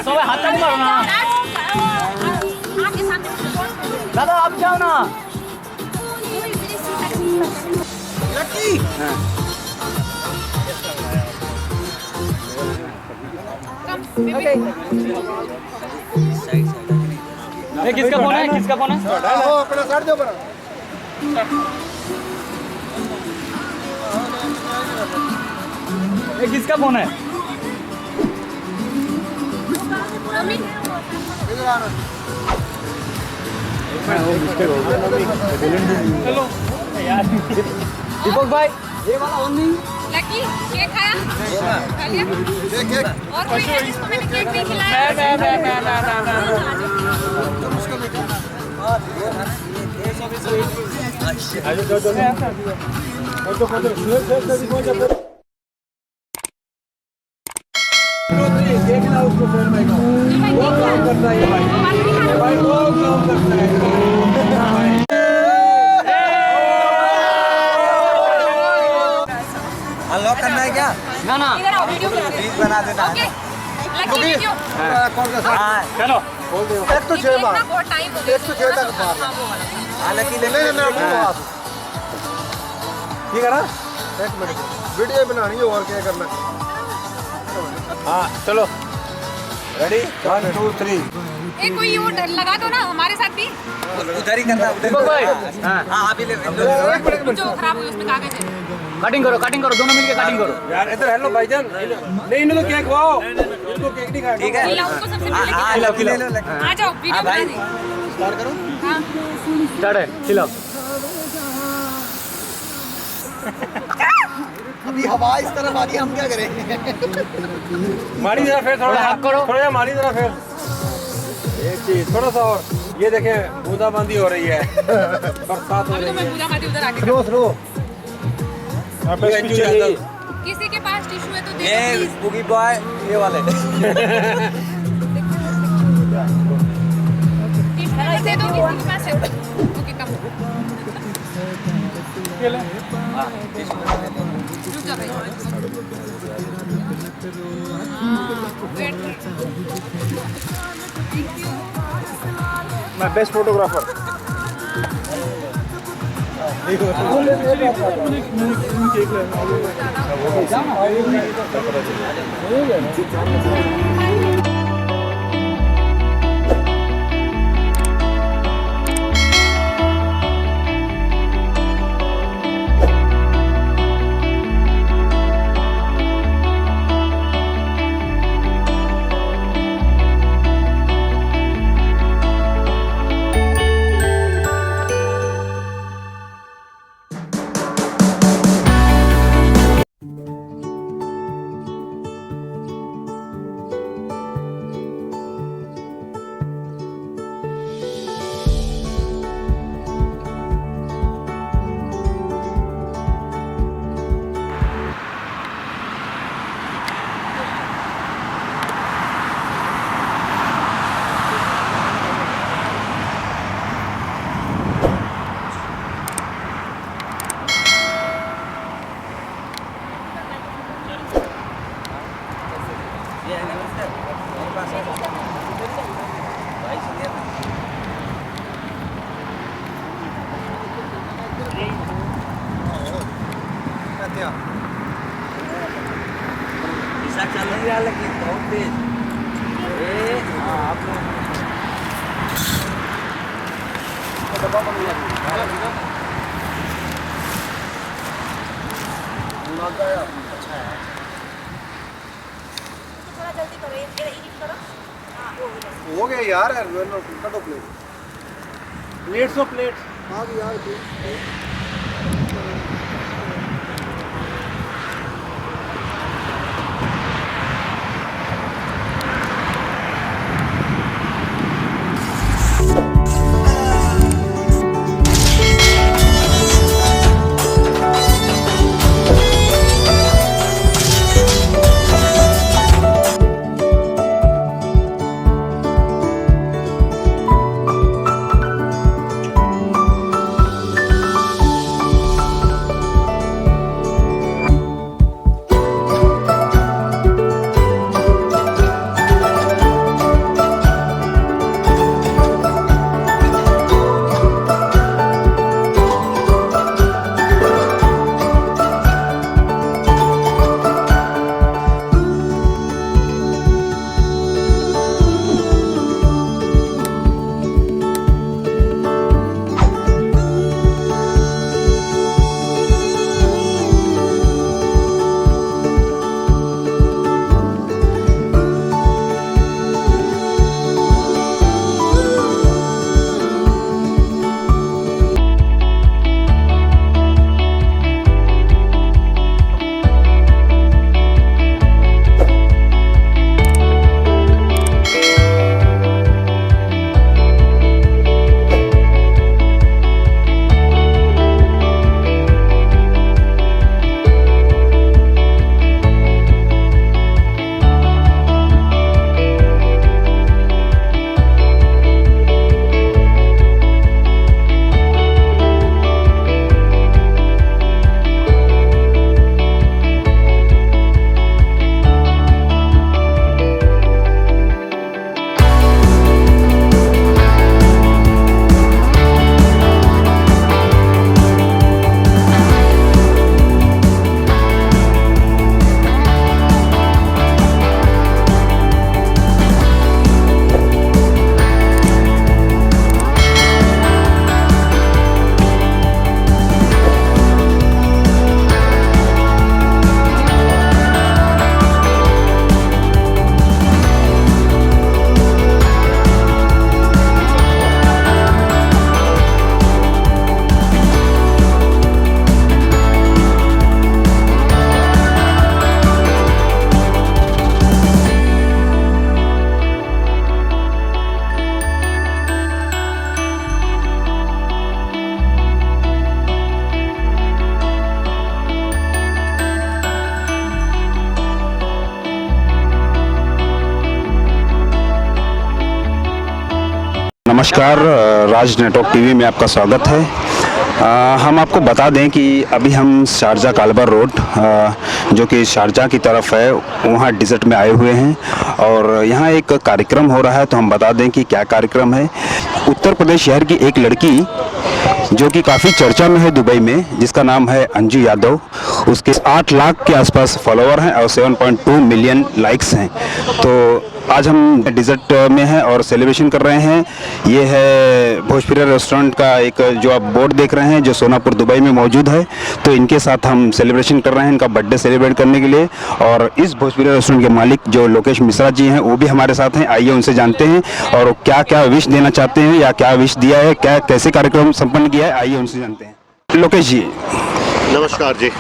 সবাই হাততালি মারো না। দাদা आप जाओ ना। लकी ये किसका फोन है? किसका फोन है? हो अपना काट दो बड़ा ये किसका फोन है? इधर आना हेलो यार दीपक भाई ये वाला ऑन नहीं। लकी केक खाया? खा लिया? देख एक और कोई है जिसको मैंने केक नहीं खिलाया? मैं उसको लेकर देखना उसको फोन में वो काम करता है ये भाई भाई वो काम करता है अनलॉक करना है क्या ना ना इधर आओ वीडियो प्लीज बना देना ओके लकी वीडियो कौन सा हाँ चलो बोल दो एक तो छह बार बहुत टाइम हो गया एक तो छह तक बार हालांकि ले लेना ठीक है ना एक मिनट वीडियो बनानी है और क्या करना हाँ चलो रेडी 1 2 3 ए कोई वो लगा दो ना हमारे साथ भी उधर ही करना उधर दीपक भाई हाँ हाँ अभी ले जो खराब हुई उसमें कागज है कटिंग करो दोनों मिलके कटिंग करो यार इधर हेलो भाईजान नहीं इन्हें तो केक खाओ इनको केक नहीं खाना ठीक है खिलाओ उनको सबसे पहले ले लो आ जाओ वीडियो बना दे स्टार्ट करो हाँ स्टार्ट है खिलाओ अभी हवा इस तरफ आ गई हम क्या करें मारी जरा फिर थोड़ा हाथ करो। थोड़ा सा मारी जरा फिर एक चीज थोड़ा सा और ये देखें बूंदाबांदी हो रही है बरसात हो अभी तो रही मैं है पूजा माती उधर आके स्लो स्लो किसी के पास टिश्यू है तो दे ये दो बुगी बॉय ये वाले टिश्यू दे दो किसी के पास है ओके कम रुक जा भाई वेट मैं बेस्ट फोटोग्राफर चल नहीं रहा लेकिन बहुत तेज डब्बा बन गया अच्छा है थोड़ा जल्दी करो ये एडिट करो हां हो गया यार कटो प्लेट प्लेट्स ऑफ प्लेट्स आ गई यार नमस्कार, राज नेटवर्क टीवी में आपका स्वागत है। हम आपको बता दें कि अभी हम शारजा कालबर रोड जो कि शारजा की तरफ है वहाँ डिजर्ट में आए हुए हैं और यहाँ एक कार्यक्रम हो रहा है। तो हम बता दें कि क्या कार्यक्रम है। उत्तर प्रदेश शहर की एक लड़की जो कि काफ़ी चर्चा में है दुबई में, जिसका नाम है अंजू यादव। उसके 8 लाख के आसपास फॉलोवर हैं और 7.2 मिलियन लाइक्स हैं। तो आज हम डिजर्ट में हैं और सेलिब्रेशन कर रहे हैं। ये है भोजपुरिया रेस्टोरेंट का एक जो आप बोर्ड देख रहे हैं जो सोनापुर दुबई में मौजूद है। तो इनके साथ हम सेलिब्रेशन कर रहे हैं, इनका बर्थडे सेलिब्रेट करने के लिए। और इस भोजपुरिया रेस्टोरेंट के मालिक जो लोकेश मिश्रा जी हैं वो भी हमारे साथ हैं। आइए उनसे जानते हैं और क्या क्या विश देना चाहते हैं या क्या विश दिया है, क्या कैसे कार्यक्रम संपन्न किया है, आइए उनसे जानते हैं। लोकेश जी नमस्कार जी।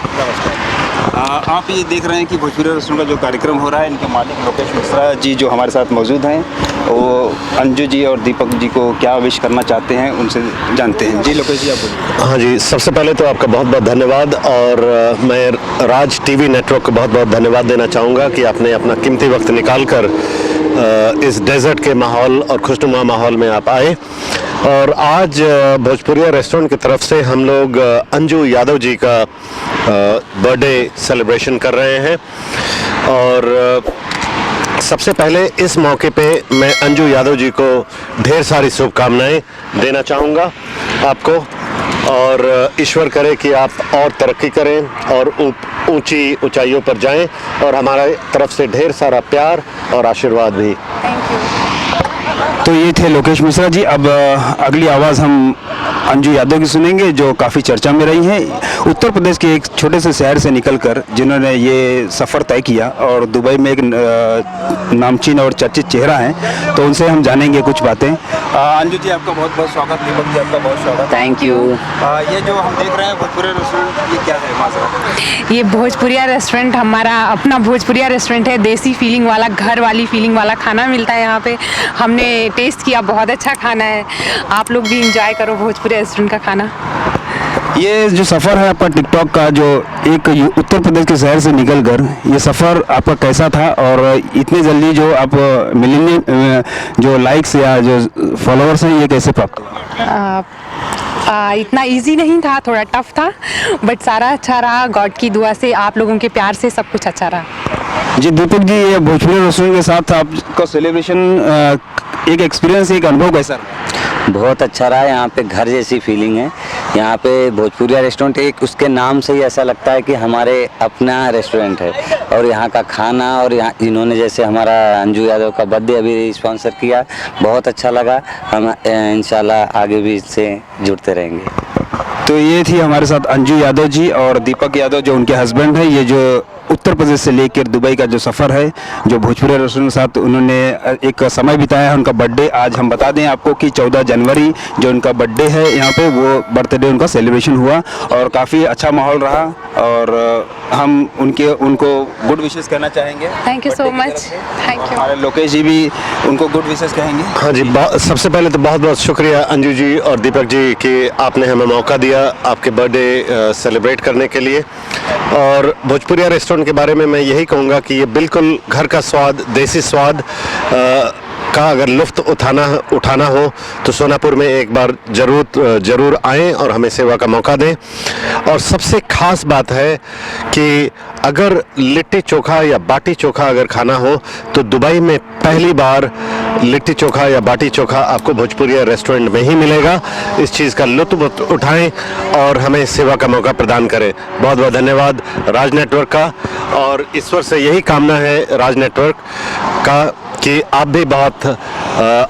आप ये देख रहे हैं कि भोजपुरी रेस्टोरेंट का जो कार्यक्रम हो रहा है, इनके मालिक लोकेश मिश्रा जी जो हमारे साथ मौजूद हैं, वो अंजू जी और दीपक जी को क्या विश करना चाहते हैं उनसे जानते हैं। जी लोकेश जी आप बोलिए। हाँ जी, सबसे पहले तो आपका बहुत बहुत धन्यवाद और मैं राज टीवी नेटवर्क को बहुत बहुत धन्यवाद देना चाहूँगा कि आपने अपना कीमती वक्त निकाल कर इस डेजर्ट के माहौल और खुशनुमा माहौल में आप आए। और आज भोजपुरिया रेस्टोरेंट की तरफ से हम लोग अंजू यादव जी का बर्थडे सेलिब्रेशन कर रहे हैं। और सबसे पहले इस मौके पे मैं अंजू यादव जी को ढेर सारी शुभकामनाएं देना चाहूँगा आपको, और ईश्वर करे कि आप और तरक्की करें और ऊंची ऊंचाइयों पर जाएं, और हमारे तरफ से ढेर सारा प्यार और आशीर्वाद भी। तो ये थे लोकेश मिश्रा जी। अब अगली आवाज़ हम अंजू यादव की सुनेंगे जो काफ़ी चर्चा में रही हैं। उत्तर प्रदेश के एक छोटे से शहर से निकलकर जिन्होंने ये सफ़र तय किया और दुबई में एक नामचीन और चर्चित चेहरा हैं, तो उनसे हम जानेंगे कुछ बातें। अंजू जी आपका बहुत बहुत स्वागत, दीपक जी आपका बहुत स्वागत। Thank you. ये जो हम देख रहे हैं भोजपुरिया रेस्टोरेंट, ये क्या है माजरा? ये भोजपुरिया रेस्टोरेंट हमारा अपना भोजपुरिया रेस्टोरेंट है। देसी फीलिंग वाला, घर वाली फीलिंग वाला खाना मिलता है यहाँ पे। हमने टेस्ट किया, बहुत अच्छा खाना है। आप लोग भी इंजॉय करो भोजपुरिया रेस्टोरेंट का खाना। ये जो सफ़र है आपका टिकटॉक का, जो एक उत्तर प्रदेश के शहर से निकलकर, ये सफ़र आपका कैसा था और इतनी जल्दी जो आप मिलियन जो लाइक्स या जो फॉलोअर्स हैं ये कैसे प्राप्त हुआ? इतना इजी नहीं था, थोड़ा टफ था, बट सारा अच्छा रहा। गॉड की दुआ से, आप लोगों के प्यार से सब कुछ अच्छा रहा। जी दीपक जी, ये भोजपुरी रेस्टोरेंट के साथ आपका सेलिब्रेशन एक एक्सपीरियंस, एक अनुभव कैसा रहा? बहुत अच्छा रहा। यहाँ पे घर जैसी फीलिंग है। यहाँ पे भोजपुरिया रेस्टोरेंट, एक उसके नाम से ही ऐसा लगता है कि हमारे अपना रेस्टोरेंट है। और यहाँ का खाना, और यहाँ इन्होंने जैसे हमारा अंजू यादव का बर्थडे अभी स्पॉन्सर किया, बहुत अच्छा लगा। हम इंशाल्लाह आगे भी इससे जुड़ते रहेंगे। तो ये थी हमारे साथ अंजू यादव जी और दीपक यादव जो उनके हस्बैंड हैं। ये जो उत्तर प्रदेश से लेकर दुबई का जो सफ़र है, जो भोजपुरी रेस्टोरेंट के साथ उन्होंने एक समय बिताया है। उनका बर्थडे आज हम बता दें आपको कि 14 जनवरी जो उनका बर्थडे है यहाँ पे, वो बर्थडे उनका सेलिब्रेशन हुआ और काफ़ी अच्छा माहौल रहा। और हम उनको गुड विशेस कहना चाहेंगे। Thank you so much. Thank you. हमारे लोकेश जी भी उनको गुड विशेस कहेंगे। हाँ जी, सबसे पहले तो बहुत बहुत शुक्रिया अंजू जी और दीपक जी कि आपने हमें मौका दिया आपके बर्थडे सेलिब्रेट करने के लिए। और भोजपुरिया रेस्टोरेंट के बारे में मैं यही कहूँगा कि ये बिल्कुल घर का स्वाद, देसी स्वाद का अगर लुफ्त उठाना हो तो सोनापुर में एक बार ज़रूर आएँ और हमें सेवा का मौका दें। और सबसे ख़ास बात है कि अगर लिट्टी चोखा या बाटी चोखा अगर खाना हो तो दुबई में पहली बार लिट्टी चोखा या बाटी चोखा आपको भोजपुरिया रेस्टोरेंट में ही मिलेगा। इस चीज़ का लुत्फ़ उठाएं और हमें सेवा का मौका प्रदान करें। बहुत बहुत धन्यवाद राज नेटवर्क का, और ईश्वर से यही कामना है राज नेटवर्क का कि आप भी बहुत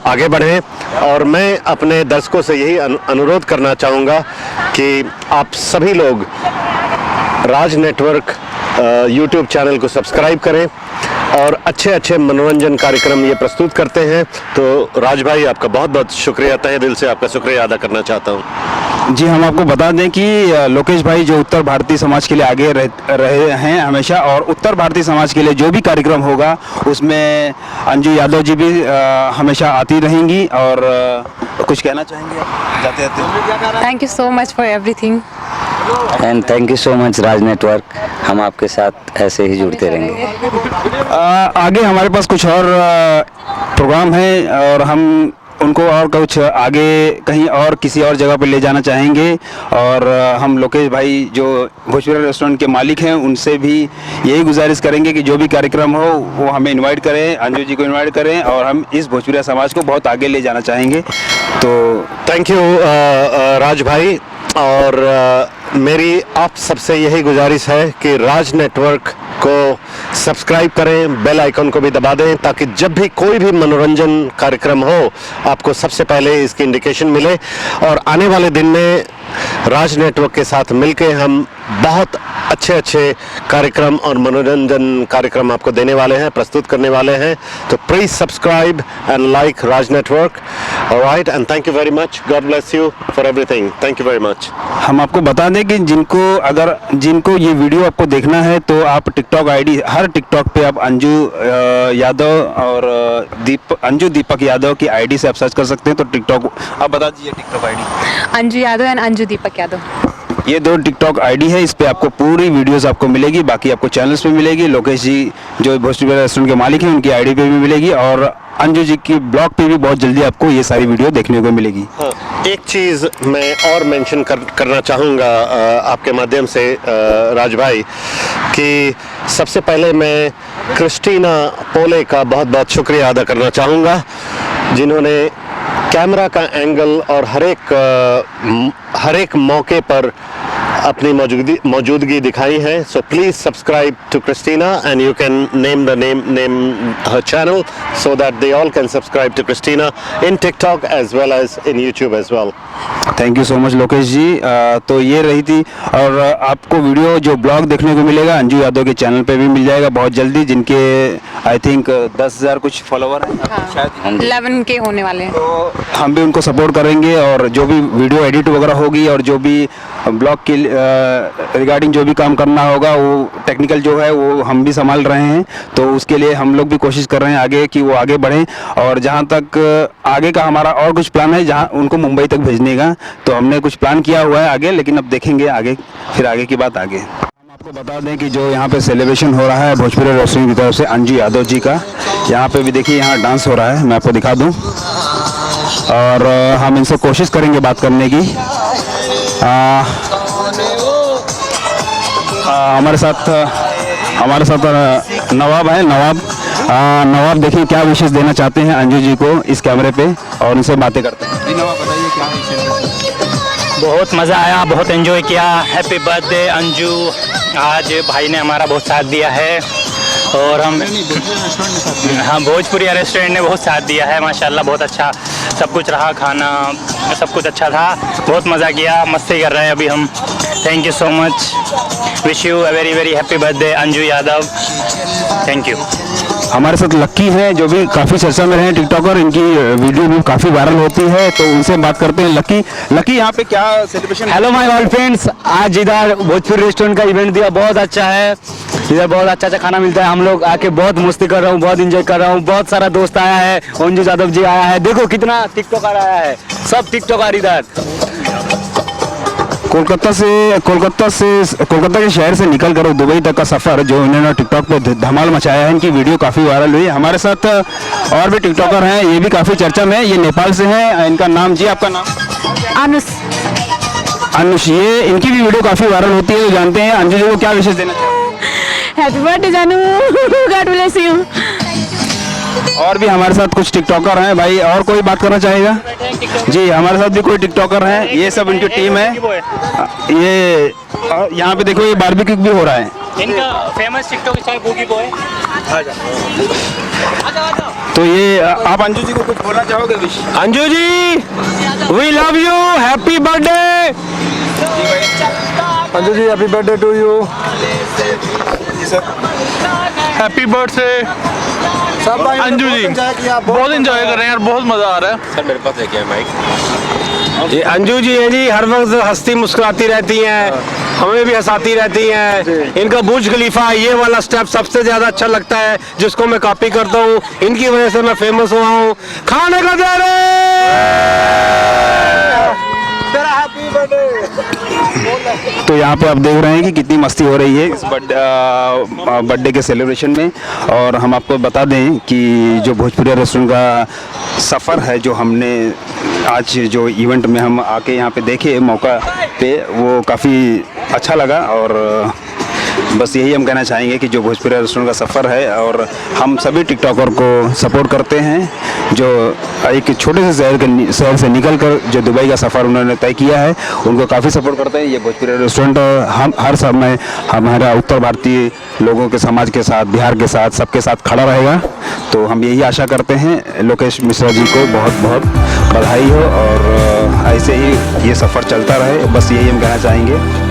आगे बढ़ें। और मैं अपने दर्शकों से यही अनुरोध करना चाहूँगा कि आप सभी लोग राज नेटवर्क यूट्यूब चैनल को सब्सक्राइब करें और अच्छे अच्छे मनोरंजन कार्यक्रम ये प्रस्तुत करते हैं। तो राज भाई, आपका बहुत बहुत शुक्रिया, तहे दिल से आपका शुक्रिया अदा करना चाहता हूँ। जी, हम आपको बता दें कि लोकेश भाई जो उत्तर भारतीय समाज के लिए आगे रहे हैं हमेशा, और उत्तर भारतीय समाज के लिए जो भी कार्यक्रम होगा उसमें अंजू यादव जी भी हमेशा आती रहेंगी। और कुछ कहना चाहेंगे जाते जाते? Thank you so much for everything and thank you so much Raj network. हम आपके साथ ऐसे ही जुड़ते रहेंगे। आगे हमारे पास कुछ और प्रोग्राम है और हम उनको और कुछ आगे कहीं और किसी और जगह पे ले जाना चाहेंगे, और हम लोकेश भाई जो भोजपुरी रेस्टोरेंट के मालिक हैं उनसे भी यही गुजारिश करेंगे कि जो भी कार्यक्रम हो वो हमें इनवाइट करें, अंजू जी को इनवाइट करें, और हम इस भोजपुरी समाज को बहुत आगे ले जाना चाहेंगे। तो थैंक यू राज भाई। और मेरी आप सबसे यही गुजारिश है कि राज नेटवर्क को सब्सक्राइब करें, बेल आइकन को भी दबा दें, ताकि जब भी कोई भी मनोरंजन कार्यक्रम हो आपको सबसे पहले इसकी इंडिकेशन मिले। और आने वाले दिन में राज नेटवर्क के साथ मिलकर हम बहुत अच्छे अच्छे कार्यक्रम और मनोरंजन कार्यक्रम आपको देने वाले हैं, प्रस्तुत करने वाले हैं। तो please subscribe and like Raj network. Alright, and thank you very much. God bless you for everything. Thank you very much. हम आपको बता दें कि जिनको ये वीडियो आपको देखना है तो आप टिकटॉक आईडी, हर टिकटॉक पे आप अंजू यादव और अंजू दीपक यादव की आईडी से आप सर्च कर सकते हैं। तो टिकटॉक आप बता दीजिए TikTok ID. Anju Yadav and Anju Deepak Yadav, ये 2 टिकटॉक आईडी है, इस पे आपको पूरी वीडियोस आपको मिलेगी। बाकी आपको चैनल्स पे मिलेगी, लोकेश जी जो भोजपुरी रेस्टोरेंट के मालिक हैं उनकी आईडी पे भी मिलेगी, और अंजू जी की ब्लॉग पे भी बहुत जल्दी आपको ये सारी वीडियो देखने को मिलेगी। हाँ, एक चीज़ मैं और मेंशन करना चाहूँगा आपके माध्यम से राज भाई, कि सबसे पहले मैं क्रिस्टीना पोले का बहुत बहुत शुक्रिया अदा करना चाहूँगा, जिन्होंने कैमरा का एंगल और हर एक मौके पर अपनी मौजूदगी दिखाई है। So please subscribe to Christina and you can name her channel so that they all can subscribe to Christina in TikTok as well as in YouTube as well. Thank you so much Lokesh ji. तो ये रही थी, और आपको video जो blog देखने को मिलेगा अंजू यादव के चैनल पे भी मिल जाएगा बहुत जल्दी, जिनके आई थिंक 10,000 कुछ फॉलोवर हैं। हाँ, शायद 11K होने वाले हैं। तो हम भी उनको सपोर्ट करेंगे, और जो भी वीडियो एडिट वगैरह होगी और जो भी ब्लॉग के रिगार्डिंग जो भी काम करना होगा वो टेक्निकल जो है वो हम भी संभाल रहे हैं। तो उसके लिए हम लोग भी कोशिश कर रहे हैं आगे कि वो आगे बढ़ें, और जहाँ तक आगे का हमारा और कुछ प्लान है जहाँ उनको मुंबई तक भेजने का, तो हमने कुछ प्लान किया हुआ है आगे, लेकिन अब देखेंगे आगे, फिर आगे की बात आगे। हम आपको बता दें कि जो यहाँ पे सेलिब्रेशन हो रहा है भोजपुरी रेस्टोरेंट की तरफ से अंजू यादव जी का, यहाँ पे भी देखिए यहाँ डांस हो रहा है, मैं आपको दिखा दूँ, और हम इनसे कोशिश करेंगे बात करने की। हमारे साथ नवाब है। नवाब देखिए क्या विशेष देना चाहते हैं अंजू जी को इस कैमरे पे, और उनसे बातें करते हैं। जी नवाब बताइए क्या विशेष। बहुत मज़ा आया, बहुत एंजॉय किया। Happy birthday Anju. आज भाई ने हमारा बहुत साथ दिया है, और हम हाँ भोजपुरी रेस्टोरेंट ने बहुत साथ दिया है माशाल्लाह। बहुत अच्छा सब कुछ रहा, खाना सब कुछ अच्छा था, बहुत मज़ा किया, मस्ती कर रहे हैं अभी हम। Thank you so much. Wish you a very very happy birthday Anju Yadav. Thank you. हमारे साथ लक्की है जो भी काफ़ी चर्चा में रहे हैं टिकटॉकर, इनकी वीडियो भी काफ़ी वायरल होती है, तो उनसे बात करते हैं। लक्की यहाँ पे क्या celebration. Hello my all friends, आज इधर भोजपुरी रेस्टोरेंट का इवेंट दिया, बहुत अच्छा है। इधर बहुत अच्छा खाना मिलता है, हम लोग आके बहुत मस्ती कर रहा हूँ, बहुत इंजॉय कर रहा हूँ। बहुत सारा दोस्त आया है, अंजू यादव जी आया है, देखो कितना टिकटॉकर आया है, सब टिकटॉकर इधर। कोलकाता के शहर से निकल कर दुबई तक का सफ़र जो इन्होंने टिकटॉक पे धमाल मचाया है, इनकी वीडियो काफ़ी वायरल हुई है। हमारे साथ और भी टिकटॉकर हैं, ये भी काफ़ी चर्चा में, ये नेपाल से हैं। इनका नाम जी, आपका नाम? अनुष। ये इनकी भी वीडियो काफ़ी वायरल होती है, तो जानते हैं अंजू जी को क्या विशेष देना चाहते हैं। हैप्पी बर्थडे जानू, गॉड ब्लेस यू। और भी हमारे साथ कुछ टिकटॉकर हैं भाई, और कोई बात करना चाहेगा? जी हमारे साथ भी कोई टिकटॉकर हैं, ये सब इनकी टीम है। ये यहाँ पे देखो, ये बारबेक्यू भी हो रहा है। इनका famous TikTok star Boogie boy. तो ये आप अंजू जी को कुछ बोलना चाहोगे? Anju ji we love you, happy birthday. Anju ji happy birthday to you. Happy birthday Anju ji. बहुत इंजॉय कर रहे हैं यार, बहुत मजा आ रहा है। सर मेरे पास है क्या माइक? ये अंजू जी है जी, हर वक्त हंसती मुस्कुराती रहती हैं, हमें भी हंसाती रहती हैं। इनका बुर्ज खलीफा ये वाला स्टेप सबसे ज्यादा अच्छा लगता है, जिसको मैं कॉपी करता हूँ, इनकी वजह से मैं फेमस हुआ हूँ। खाने का दे रहे। तेरा हैप्पी बर्थडे। तो यहाँ पे आप देख रहे हैं कि कितनी मस्ती हो रही है इस बर्थडे के सेलिब्रेशन में। और हम आपको बता दें कि जो भोजपुरिया रेस्टोरेंट का सफ़र है, जो हमने आज जो इवेंट में हम आके यहाँ पे देखे मौका पे, वो काफ़ी अच्छा लगा। और बस यही हम कहना चाहेंगे कि जो भोजपुरिया रेस्टोरेंट का सफ़र है, और हम सभी टिकटॉकर को सपोर्ट करते हैं जो एक छोटे से शहर से निकलकर जो दुबई का सफ़र उन्होंने तय किया है, उनको काफ़ी सपोर्ट करते हैं। ये भोजपुरिया रेस्टोरेंट हम हर समय हमारा उत्तर भारतीय लोगों के समाज के साथ, बिहार के साथ, सबके साथ खड़ा रहेगा। तो हम यही आशा करते हैं। लोकेश मिश्रा जी को बहुत बहुत बधाई हो और ऐसे ही ये सफ़र चलता रहे, बस यही हम कहना चाहेंगे।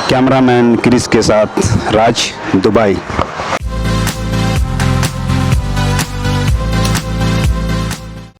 कैमरामैन क्रिस के साथ राज, दुबई।